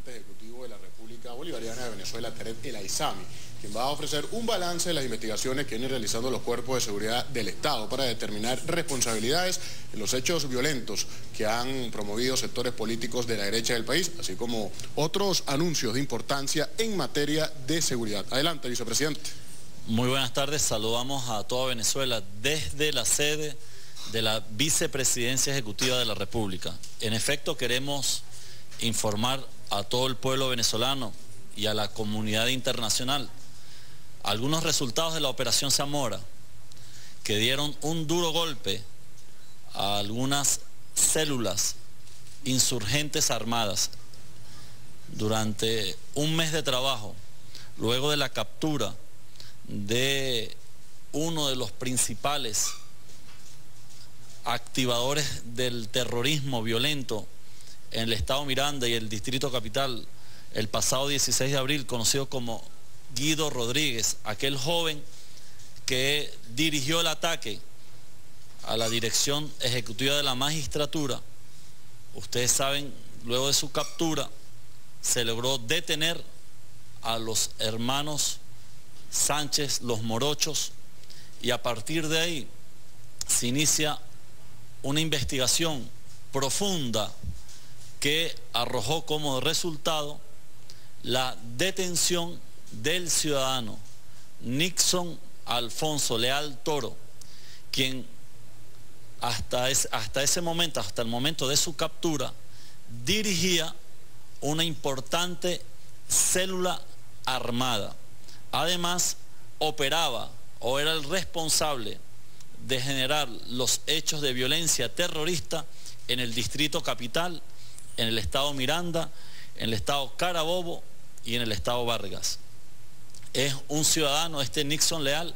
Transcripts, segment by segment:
vicepresidente ejecutivo de la República Bolivariana de Venezuela, Tarek El Aizami, quien va a ofrecer un balance de las investigaciones que vienen realizando los cuerpos de seguridad del Estado para determinar responsabilidades en los hechos violentos que han promovido sectores políticos de la derecha del país, así como otros anuncios de importancia en materia de seguridad. Adelante, vicepresidente. Muy buenas tardes, saludamos a toda Venezuela desde la sede de la Vicepresidencia Ejecutiva de la República. En efecto, queremos informar a todo el pueblo venezolano y a la comunidad internacional algunos resultados de la Operación Zamora, que dieron un duro golpe a algunas células insurgentes armadas durante un mes de trabajo, luego de la captura de uno de los principales activadores del terrorismo violento en el estado Miranda y el distrito capital el pasado 16 de abril, conocido como Guido Rodríguez, aquel joven que dirigió el ataque a la dirección ejecutiva de la magistratura. Ustedes saben, luego de su captura se logró detener a los hermanos Sánchez, los morochos, y a partir de ahí se inicia una investigación profunda que arrojó como resultado la detención del ciudadano Nixon Alfonso Leal Toro, quien hasta ese momento, hasta el momento de su captura, dirigía una importante célula armada. Además, operaba o era el responsable de generar los hechos de violencia terrorista en el distrito capital, en el estado Miranda, en el estado Carabobo y en el estado Vargas. Es un ciudadano, este Nixon Leal,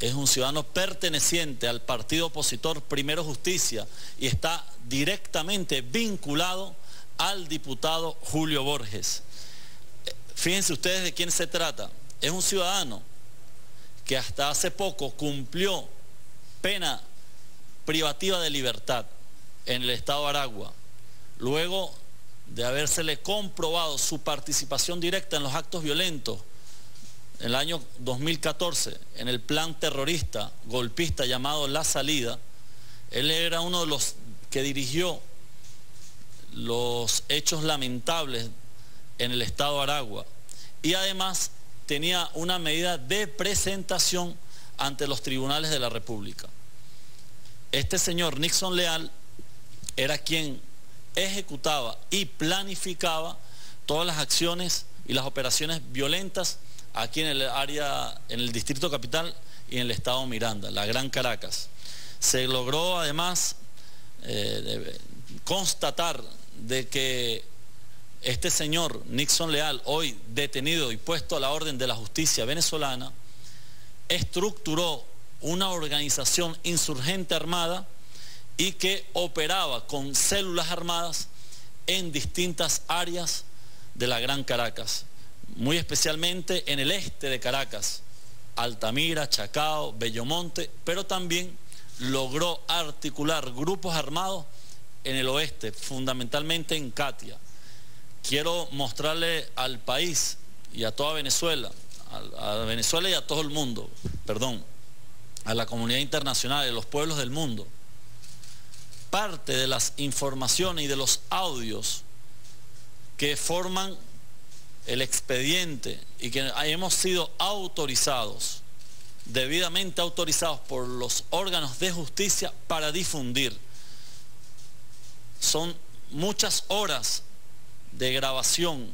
es un ciudadano perteneciente al partido opositor Primero Justicia y está directamente vinculado al diputado Julio Borges. Fíjense ustedes de quién se trata. Es un ciudadano que hasta hace poco cumplió pena privativa de libertad en el estado Aragua, luego de habérsele comprobado su participación directa en los actos violentos en el año 2014, en el plan terrorista golpista llamado La Salida. Él era uno de los que dirigió los hechos lamentables en el estado Aragua y además tenía una medida de presentación ante los tribunales de la República. Este señor Nixon Leal era quien ejecutaba y planificaba todas las acciones y las operaciones violentas aquí en el área, en el distrito capital y en el estado Miranda, la Gran Caracas. Se logró además constatar de que este señor Nixon Leal, hoy detenido y puesto a la orden de la justicia venezolana, estructuró una organización insurgente armada y que operaba con células armadas en distintas áreas de la Gran Caracas, muy especialmente en el este de Caracas, Altamira, Chacao, Bellomonte, pero también logró articular grupos armados en el oeste, fundamentalmente en Catia. Quiero mostrarle al país y a toda Venezuela, a Venezuela y a todo el mundo, perdón, a la comunidad internacional, a los pueblos del mundo, parte de las informaciones y de los audios que forman el expediente y que hemos sido autorizados, debidamente autorizados por los órganos de justicia para difundir. Son muchas horas de grabación,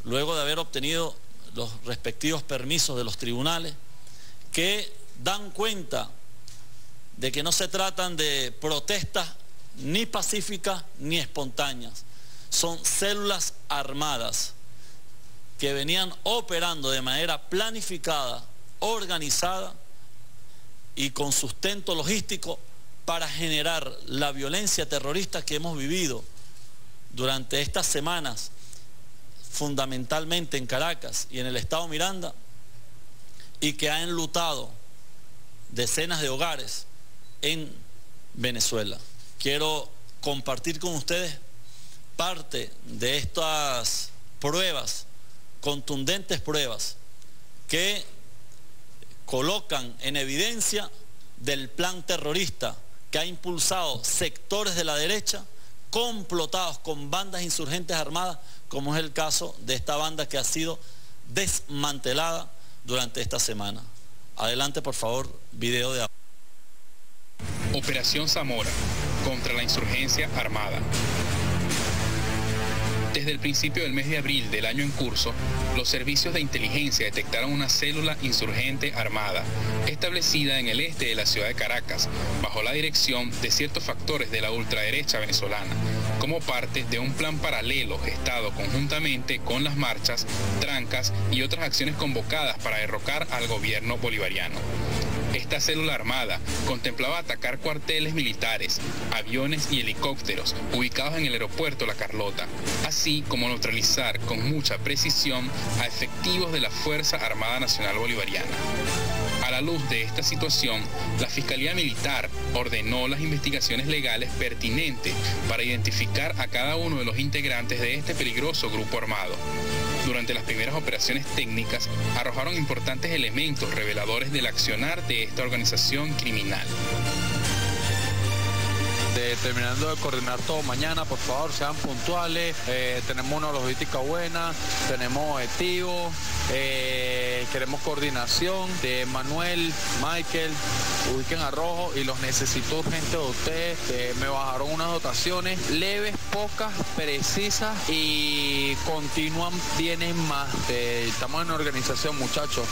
luego de haber obtenido los respectivos permisos de los tribunales, que dan cuenta de que no se tratan de protestas ni pacíficas ni espontáneas. Son células armadas que venían operando de manera planificada, organizada y con sustento logístico para generar la violencia terrorista que hemos vivido durante estas semanas, fundamentalmente en Caracas y en el estado Miranda, y que ha enlutado decenas de hogares en Venezuela. Quiero compartir con ustedes parte de estas pruebas, contundentes pruebas, que colocan en evidencia del plan terrorista que ha impulsado sectores de la derecha complotados con bandas insurgentes armadas, como es el caso de esta banda que ha sido desmantelada durante esta semana. Adelante, por favor, video de... Operación Zamora contra la insurgencia armada. Desde el principio del mes de abril del año en curso, los servicios de inteligencia detectaron una célula insurgente armada, establecida en el este de la ciudad de Caracas, bajo la dirección de ciertos factores de la ultraderecha venezolana, como parte de un plan paralelo gestado conjuntamente con las marchas, trancas y otras acciones convocadas para derrocar al gobierno bolivariano. Esta célula armada contemplaba atacar cuarteles militares, aviones y helicópteros ubicados en el aeropuerto La Carlota, así como neutralizar con mucha precisión a efectivos de la Fuerza Armada Nacional Bolivariana. A la luz de esta situación, la Fiscalía Militar ordenó las investigaciones legales pertinentes para identificar a cada uno de los integrantes de este peligroso grupo armado. Durante las primeras operaciones técnicas, arrojaron importantes elementos reveladores del accionar de esta organización criminal. Terminando de coordinar todo mañana, por favor, sean puntuales, tenemos una logística buena, tenemos objetivos, queremos coordinación de Manuel, Michael, ubiquen a Rojo y los necesito urgente de ustedes. Me bajaron unas dotaciones leves, pocas, precisas y continúan, vienen más. Estamos en organización, muchachos,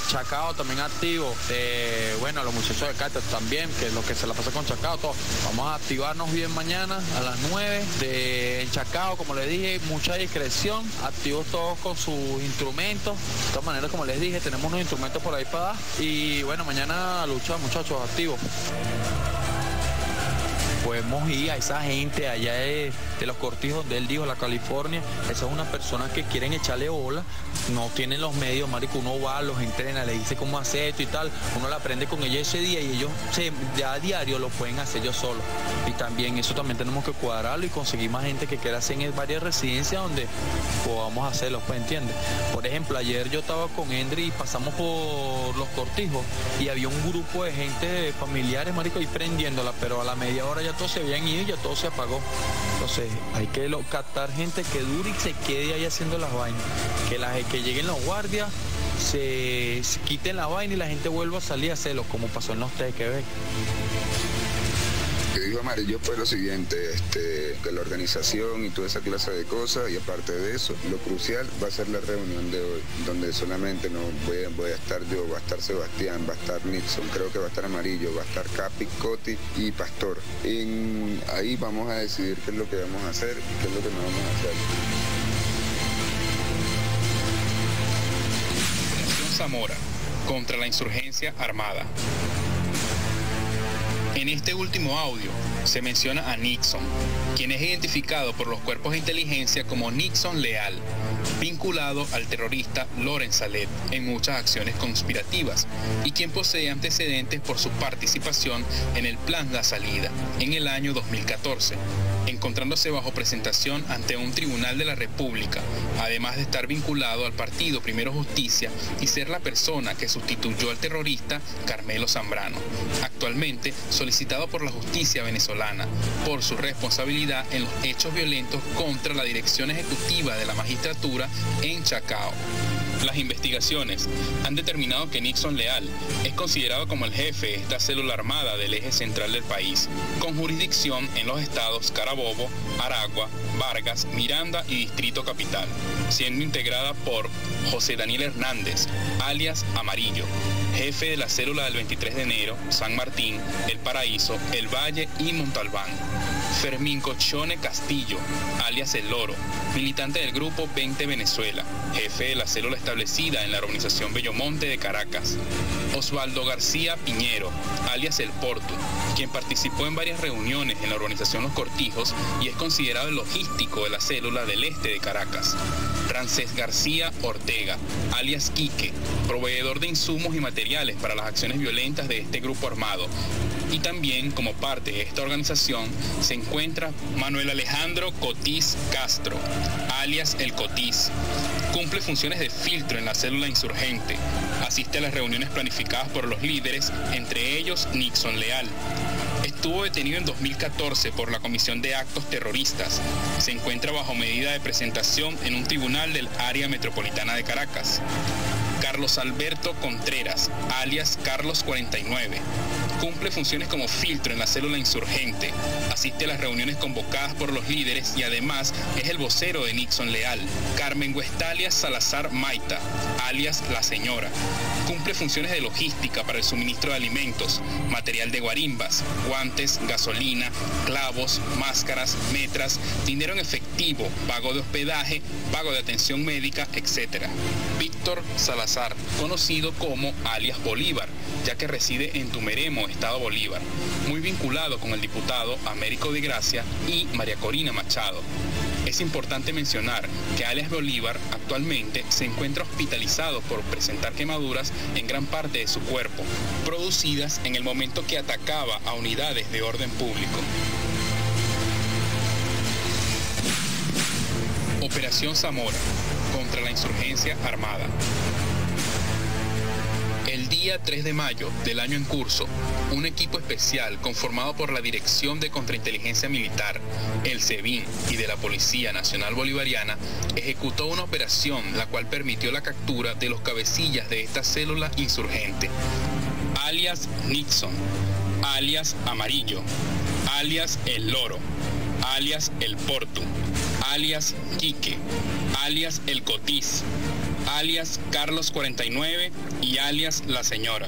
Chacao también activo, bueno, los muchachos de Cáceres también, que es lo que se la pasa con Chacao, todo. Vamos a activarnos bien mañana a las 9 en Chacao, como les dije, mucha discreción, activos todos con sus instrumentos. De todas maneras, como les dije, tenemos unos instrumentos por ahí para dar y bueno, mañana a luchar, muchachos, activos. Podemos ir a esa gente allá de los Cortijos, donde él dijo, la California. Esa es una persona que quieren echarle bola, no tienen los medios, marico, uno va, los entrena, le dice cómo hacer esto y tal, uno la aprende con ellos ese día y ellos ya a diario lo pueden hacer ellos solos. Y también eso también tenemos que cuadrarlo y conseguir más gente que quiera hacer en varias residencias donde podamos hacerlo, pues, ¿entiendes? Por ejemplo, ayer yo estaba con Endry y pasamos por los Cortijos y había un grupo de gente, familiares, marico, ahí prendiéndola, pero a la media hora ya todos se habían ido y ya todo se apagó. Entonces hay que captar gente que dure y se quede ahí haciendo las vainas, que lleguen los guardias, se quiten la vaina y la gente vuelva a salir a hacerlo, como pasó en los TQB. Lo que dijo Amarillo fue lo siguiente, que la organización y toda esa clase de cosas, y aparte de eso, lo crucial va a ser la reunión de hoy, donde solamente no voy a estar yo, va a estar Sebastián, va a estar Nixon, creo que va a estar Amarillo, va a estar Capi, Coti y Pastor. Ahí vamos a decidir qué es lo que vamos a hacer, qué es lo que no vamos a hacer. Operación Zamora contra la insurgencia armada. En este último audio se menciona a Nixon, quien es identificado por los cuerpos de inteligencia como Nixon Leal, vinculado al terrorista Loren Salet en muchas acciones conspirativas y quien posee antecedentes por su participación en el Plan La Salida en el año 2014, encontrándose bajo presentación ante un tribunal de la República, además de estar vinculado al partido Primero Justicia y ser la persona que sustituyó al terrorista Carmelo Zambrano, actualmente solicitado por la justicia venezolana por su responsabilidad en los hechos violentos contra la dirección ejecutiva de la magistratura en Chacao. Las investigaciones han determinado que Nixon Leal es considerado como el jefe de esta célula armada del eje central del país, con jurisdicción en los estados Carabobo, Aragua, Vargas, Miranda y Distrito Capital, siendo integrada por José Daniel Hernández, alias Amarillo, jefe de la célula del 23 de enero, San Martín, El Paraíso, El Valle y Montalbán. Fermín Cochone Castillo, alias El Loro, militante del Grupo 20 Venezuela, jefe de la célula establecida en la urbanización Bellomonte de Caracas. Osvaldo García Piñero, alias El Porto, quien participó en varias reuniones en la urbanización Los Cortijos y es considerado el logístico de la célula del este de Caracas. Ramsés García Ortega, alias Quique, proveedor de insumos y materiales para las acciones violentas de este grupo armado. Y también, como parte de esta organización, se encuentra Manuel Alejandro Cotiz Castro, alias El Cotiz. Cumple funciones de filtro en la célula insurgente. Asiste a las reuniones planificadas por los líderes, entre ellos Nixon Leal. Estuvo detenido en 2014 por la Comisión de Actos Terroristas. Se encuentra bajo medida de presentación en un tribunal del área metropolitana de Caracas. Carlos Alberto Contreras, alias Carlos 49. Cumple funciones como filtro en la célula insurgente. Asiste a las reuniones convocadas por los líderes y además es el vocero de Nixon Leal. Carmen Huestalia Salazar Maita, alias La Señora. Cumple funciones de logística para el suministro de alimentos, material de guarimbas, guantes, gasolina, clavos, máscaras, metras, dinero en efectivo, pago de hospedaje, pago de atención médica, etc. Víctor Salazar, conocido como alias Bolívar, ya que reside en Tumeremo, Estado Bolívar, muy vinculado con el diputado Américo de Gracia y María Corina Machado. Es importante mencionar que alias Bolívar actualmente se encuentra hospitalizado por presentar quemaduras en gran parte de su cuerpo, producidas en el momento que atacaba a unidades de orden público. Operación Zamora, contra la insurgencia armada. El día 3 de mayo del año en curso, un equipo especial conformado por la Dirección de Contrainteligencia Militar, el SEBIN y de la Policía Nacional Bolivariana ejecutó una operación la cual permitió la captura de los cabecillas de esta célula insurgente, alias Nixon, alias Amarillo, alias El Loro, alias El Portu, alias Quique, alias El Cotiz, alias Carlos 49 y alias La Señora,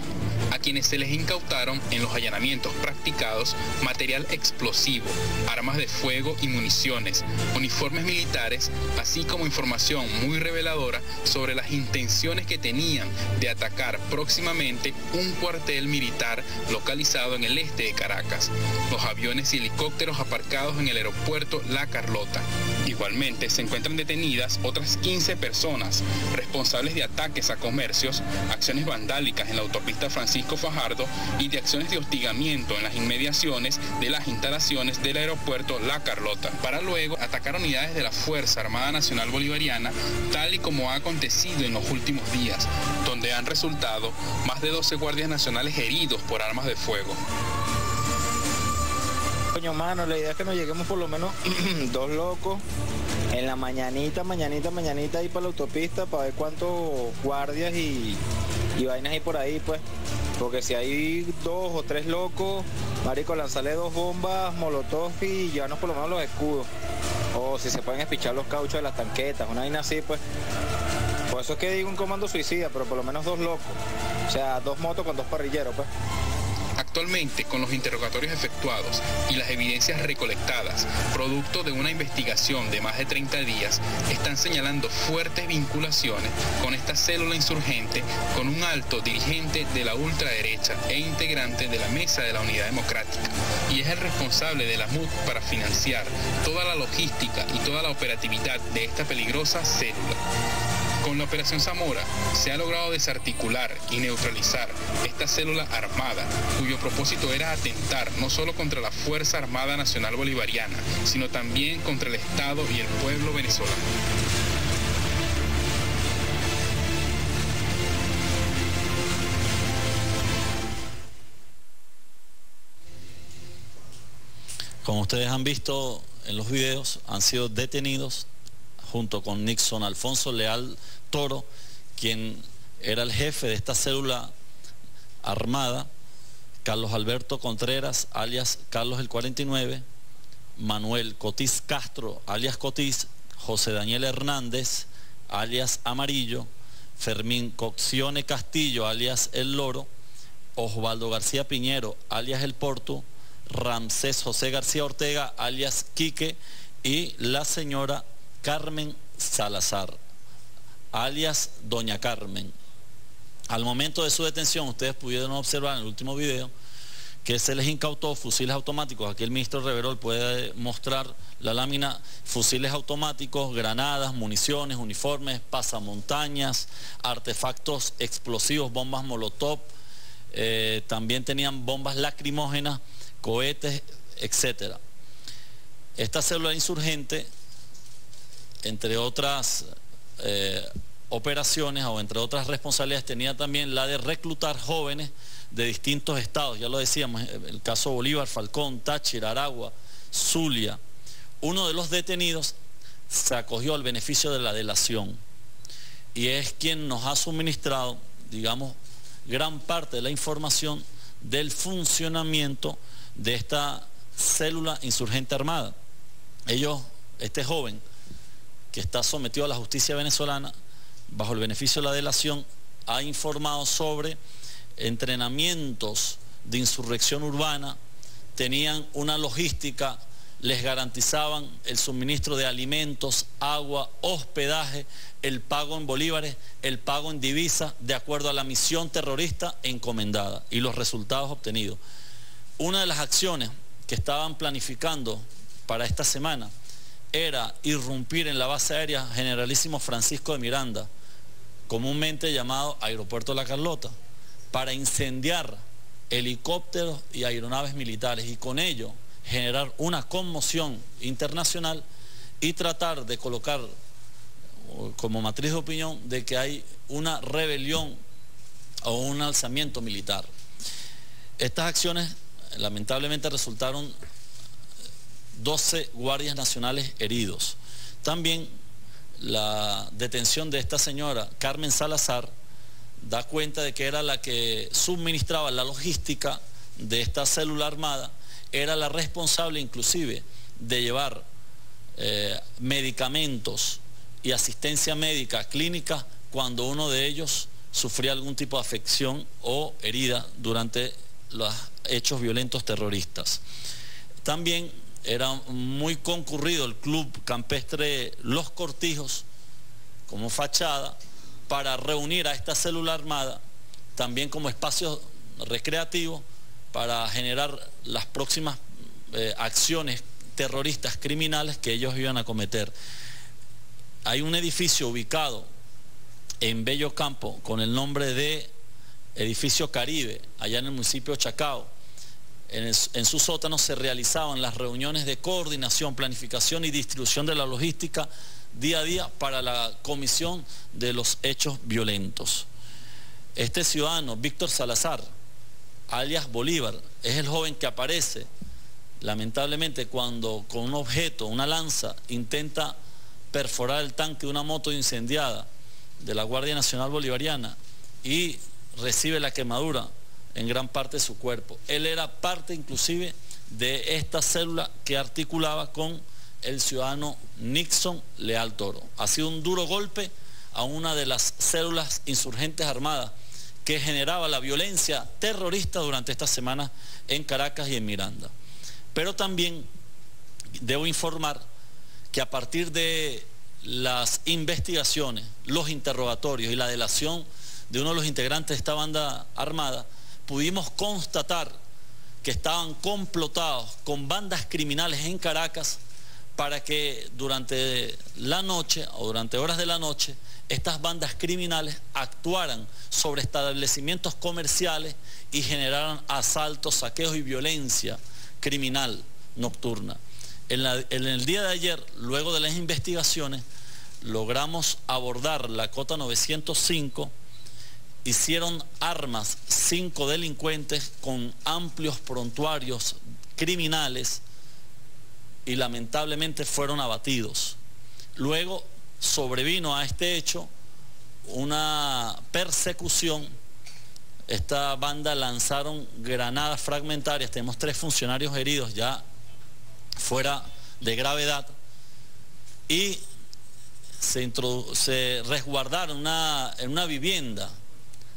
a quienes se les incautaron en los allanamientos practicados material explosivo, armas de fuego y municiones, uniformes militares, así como información muy reveladora sobre las intenciones que tenían de atacar próximamente un cuartel militar localizado en el este de Caracas, los aviones y helicópteros aparcados en el aeropuerto La Carlota. Igualmente se encuentran detenidas otras 15 personas responsables de ataques a comercios, acciones vandálicas en la autopista Francisco Fajardo y de acciones de hostigamiento en las inmediaciones de las instalaciones del aeropuerto La Carlota, para luego atacar unidades de la Fuerza Armada Nacional Bolivariana, tal y como ha acontecido en los últimos días, donde han resultado más de 12 guardias nacionales heridos por armas de fuego. Coño, mano, la idea es que nos lleguemos por lo menos 2 locos en la mañanita ahí para la autopista para ver cuántos guardias y vainas hay por ahí, pues. Porque si hay 2 o 3 locos, marico, lanzarle 2 bombas, molotov y llevarnos por lo menos los escudos. O si se pueden espichar los cauchos de las tanquetas, una vaina así, pues. Por eso es que digo un comando suicida, pero por lo menos 2 locos. O sea, 2 motos con 2 parrilleros, pues. Actualmente, con los interrogatorios efectuados y las evidencias recolectadas, producto de una investigación de más de 30 días, están señalando fuertes vinculaciones con esta célula insurgente, con un alto dirigente de la ultraderecha e integrante de la Mesa de la Unidad Democrática, y es el responsable de la MUD para financiar toda la logística y toda la operatividad de esta peligrosa célula. Con la Operación Zamora se ha logrado desarticular y neutralizar esta célula armada, cuyo propósito era atentar no solo contra la Fuerza Armada Nacional Bolivariana, sino también contra el Estado y el pueblo venezolano. Como ustedes han visto en los videos, han sido detenidos junto con Nixon Alfonso Leal Toro, quien era el jefe de esta célula armada, Carlos Alberto Contreras, alias Carlos el 49, Manuel Cotiz Castro, alias Cotiz, José Daniel Hernández, alias Amarillo, Fermín Coccione Castillo, alias El Loro, Osvaldo García Piñero, alias El Portu, Ramsés José García Ortega, alias Quique, y la señora Carmen Salazar, alias Doña Carmen. Al momento de su detención, ustedes pudieron observar en el último video que se les incautó fusiles automáticos. Aquí el ministro Reverol puede mostrar la lámina: fusiles automáticos, granadas, municiones, uniformes, pasamontañas, artefactos explosivos, bombas molotov, también tenían bombas lacrimógenas, cohetes, etc. Esta célula insurgente, entre otras operaciones o entre otras responsabilidades, tenía también la de reclutar jóvenes de distintos estados, ya lo decíamos, el caso Bolívar, Falcón, Táchira, Aragua, Zulia. Uno de los detenidos se acogió al beneficio de la delación y es quien nos ha suministrado, digamos, gran parte de la información del funcionamiento de esta célula insurgente armada. Este joven que está sometido a la justicia venezolana bajo el beneficio de la delación, ha informado sobre entrenamientos de insurrección urbana, tenían una logística, les garantizaban el suministro de alimentos, agua, hospedaje, el pago en bolívares, el pago en divisas, de acuerdo a la misión terrorista encomendada y los resultados obtenidos. Una de las acciones que estaban planificando para esta semana era irrumpir en la base aérea Generalísimo Francisco de Miranda, comúnmente llamado Aeropuerto La Carlota, para incendiar helicópteros y aeronaves militares y con ello generar una conmoción internacional y tratar de colocar como matriz de opinión de que hay una rebelión o un alzamiento militar. Estas acciones lamentablemente resultaron 12 guardias nacionales heridos. También la detención de esta señora, Carmen Salazar, da cuenta de que era la que suministraba la logística de esta célula armada, era la responsable inclusive de llevar medicamentos y asistencia médica clínica cuando uno de ellos sufría algún tipo de afección o herida durante los hechos violentos terroristas. También era muy concurrido el club campestre Los Cortijos como fachada para reunir a esta célula armada, también como espacio recreativo para generar las próximas acciones terroristas criminales que ellos iban a cometer. Hay un edificio ubicado en Bello Campo con el nombre de Edificio Caribe, allá en el municipio de Chacao. En su sótano se realizaban las reuniones de coordinación, planificación y distribución de la logística día a día para la comisión de los hechos violentos. Este ciudadano, Víctor Salazar, alias Bolívar, es el joven que aparece lamentablemente cuando con un objeto, una lanza, intenta perforar el tanque de una moto incendiada de la Guardia Nacional Bolivariana y recibe la quemadura en gran parte de su cuerpo. Él era parte inclusive de esta célula que articulaba con el ciudadano Nixon Leal Toro. Ha sido un duro golpe a una de las células insurgentes armadas que generaba la violencia terrorista durante estas semanas en Caracas y en Miranda. Pero también debo informar que a partir de las investigaciones, los interrogatorios y la delación de uno de los integrantes de esta banda armada, pudimos constatar que estaban complotados con bandas criminales en Caracas para que durante la noche o durante horas de la noche estas bandas criminales actuaran sobre establecimientos comerciales y generaran asaltos, saqueos y violencia criminal nocturna. En el día de ayer, luego de las investigaciones, logramos abordar la cota 905, hicieron armas 5 delincuentes con amplios prontuarios criminales y lamentablemente fueron abatidos. Luego sobrevino a este hecho una persecución. Esta banda lanzaron granadas fragmentarias, tenemos 3 funcionarios heridos ya fuera de gravedad y se resguardaron en una vivienda,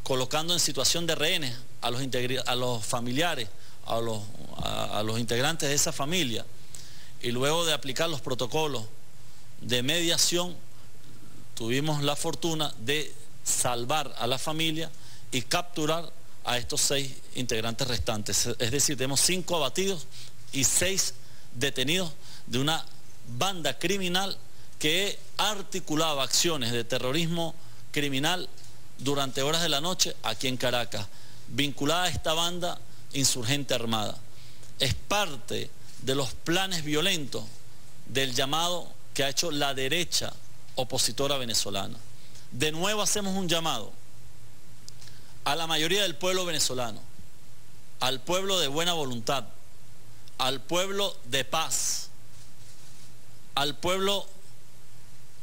colocando en situación de rehenes a los familiares, a los integrantes de esa familia, y luego de aplicar los protocolos de mediación tuvimos la fortuna de salvar a la familia y capturar a estos 6 integrantes restantes. Es decir, tenemos 5 abatidos y 6 detenidos de una banda criminal que articulaba acciones de terrorismo criminal durante horas de la noche aquí en Caracas, vinculada a esta banda insurgente armada. Es parte de los planes violentos del llamado que ha hecho la derecha opositora venezolana. De nuevo hacemos un llamado a la mayoría del pueblo venezolano, al pueblo de buena voluntad, al pueblo de paz, al pueblo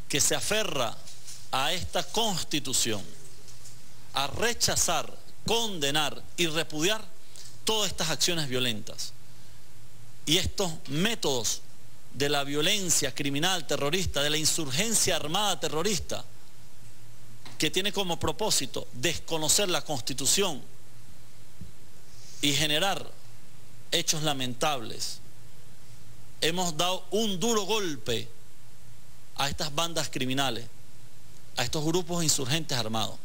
que se aferra a esta Constitución, a rechazar, condenar y repudiar todas estas acciones violentas y estos métodos de la violencia criminal terrorista, de la insurgencia armada terrorista, que tiene como propósito desconocer la Constitución y generar hechos lamentables. Hemos dado un duro golpe a estas bandas criminales, a estos grupos insurgentes armados.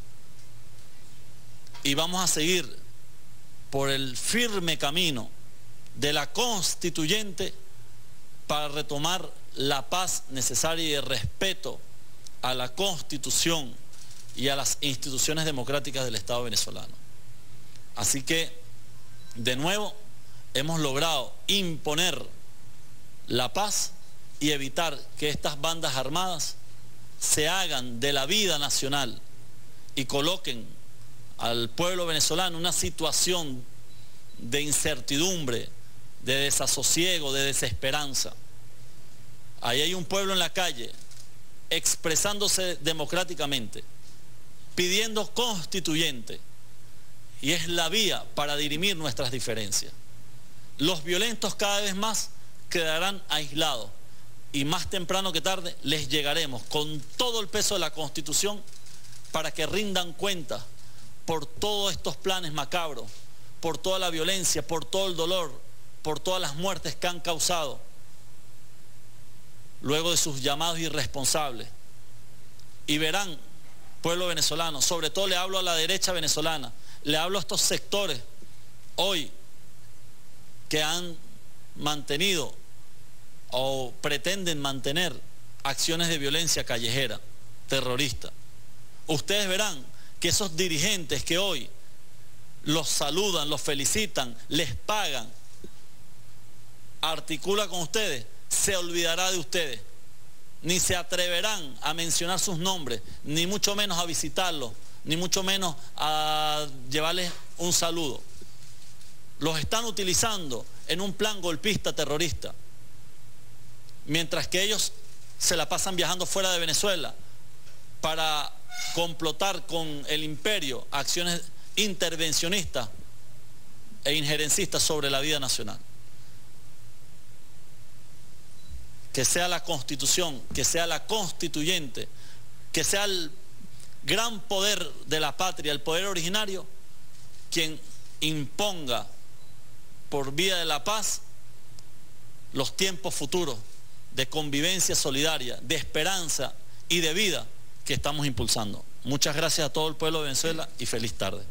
Y vamos a seguir por el firme camino de la constituyente para retomar la paz necesaria y el respeto a la Constitución y a las instituciones democráticas del Estado venezolano. Así que, de nuevo, hemos logrado imponer la paz y evitar que estas bandas armadas se hagan de la vida nacional y coloquen al pueblo venezolano en una situación de incertidumbre, de desasosiego, de desesperanza. Ahí hay un pueblo en la calle expresándose democráticamente, pidiendo constituyente, y es la vía para dirimir nuestras diferencias. Los violentos cada vez más quedarán aislados y más temprano que tarde les llegaremos con todo el peso de la Constitución para que rindan cuenta por todos estos planes macabros, por toda la violencia, por todo el dolor, por todas las muertes que han causado luego de sus llamados irresponsables. Y verán, pueblo venezolano, sobre todo le hablo a la derecha venezolana, le hablo a estos sectores hoy que han mantenido o pretenden mantener acciones de violencia callejera, terrorista. Ustedes verán que esos dirigentes que hoy los saludan, los felicitan, les pagan, articula con ustedes, se olvidará de ustedes. Ni se atreverán a mencionar sus nombres, ni mucho menos a visitarlos, ni mucho menos a llevarles un saludo. Los están utilizando en un plan golpista terrorista, mientras que ellos se la pasan viajando fuera de Venezuela para complotar con el imperio acciones intervencionistas e injerencistas sobre la vida nacional. Que sea la Constitución, que sea la constituyente, que sea el gran poder de la patria, el poder originario, quien imponga por vía de la paz los tiempos futuros de convivencia solidaria, de esperanza y de vida que estamos impulsando. Muchas gracias a todo el pueblo de Venezuela y feliz tarde.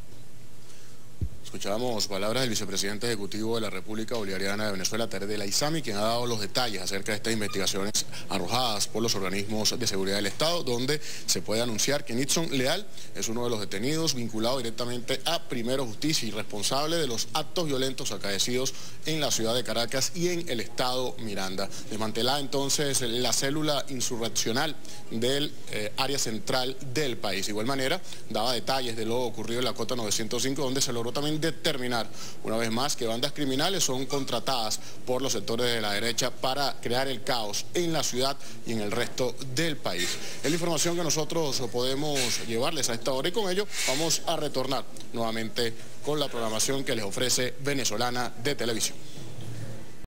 Escuchábamos palabras del vicepresidente ejecutivo de la República Bolivariana de Venezuela, Tarek El Aissami, quien ha dado los detalles acerca de estas investigaciones arrojadas por los organismos de seguridad del Estado, donde se puede anunciar que Nixon Leal es uno de los detenidos vinculado directamente a Primero Justicia y responsable de los actos violentos acaecidos en la ciudad de Caracas y en el estado Miranda. Desmantelada entonces la célula insurreccional del área central del país. De igual manera, daba detalles de lo ocurrido en la Cota 905, donde se logró también determinar una vez más que bandas criminales son contratadas por los sectores de la derecha para crear el caos en la ciudad y en el resto del país. Es la información que nosotros podemos llevarles a esta hora y con ello vamos a retornar nuevamente con la programación que les ofrece Venezolana de Televisión.